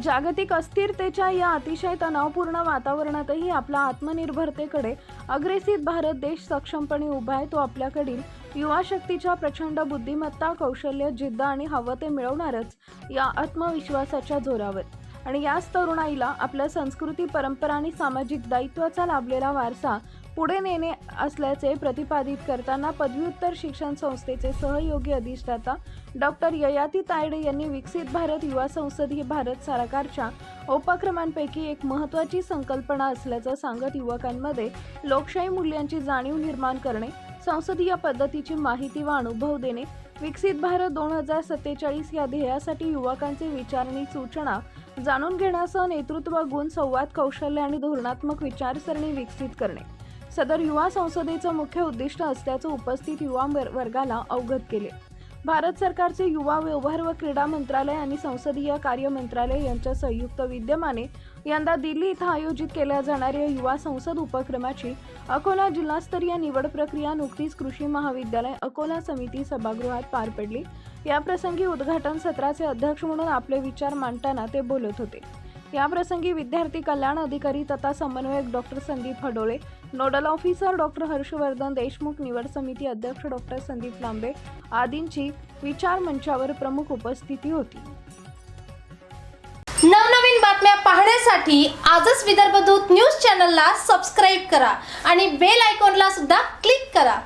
जागतिक अस्थिरतेच्या या अतिशय तणावपूर्ण वातावरणातही आपला आत्मनिर्भरतेकडे अग्रेसित भारत देश सक्षमपणे उभा आहे। तो आपल्याकडील युवा शक्तीच्या प्रचंड बुद्धिमत्ता, कौशल्य, जिद्द आणि हवं ते मिळवणारच या आत्मविश्वासाच्या जोरावर। आणि याच तरुणाईला आपल्या संस्कृती, परंपरा आणि सामाजिक दायित्वाचा लाभलेला वारसा पुढे नेणे असल्याचे प्रतिपादित करताना पदव्युत्तर शिक्षण संस्थेचे सहयोगी अधिष्ठाता डॉक्टर ययाती तायडे यांनी विकसित भारत युवा संसद ही भारत सरकारच्या उपक्रमांपैकी एक महत्त्वाची संकल्पना असल्याचं सांगत युवकांमध्ये लोकशाही मूल्यांची जाणीव निर्माण करणे, संसदीय पद्धतीची माहिती व अनुभव देणे, विकसित भारत 2047 या ध्येयासाठी युवकांचे विचार आणि सूचना जाणून घेण्यासह नेतृत्व गुण, संवाद कौशल्य आणि धोरणात्मक विचारसरणी विकसित करणे सदर युवा संसदेचं मुख्य उद्दिष्ट असल्याचं उपस्थित युवा वर्गाला अवगत केले। भारत सरकारचे युवा व्यवहार व क्रीडा मंत्रालय आणि संसदीय कार्य मंत्रालय यांच्या संयुक्त विद्यमाने यंदा दिल्ली इथं आयोजित केल्या जाणाऱ्या युवा संसद उपक्रमाची अकोला जिल्हास्तरीय निवड प्रक्रिया नुकतीच कृषी महाविद्यालय अकोला समिती सभागृहात पार पडली। या प्रसंगी उद्घाटन सत्राचे अध्यक्ष म्हणून आपले विचार मांडताना ते बोलत होते। या प्रसंगी विद्यार्थी कल्याण अधिकारी तथा समन्वयक doctor Sandeep Hadole, nodal officer doctor Harshvardhan Deshmukh, निवड समिती अध्यक्ष डॉक्टर संदीप लांबे आदींची विचार मंचावर प्रमुख उपस्थिती होती। नवनवीन बातम्या पाहण्यासाठी आजच विदर्भ दूत न्यूज चॅनलला सबस्क्राइब करा आणि बेल आयकॉनला सुद्धा क्लिक करा।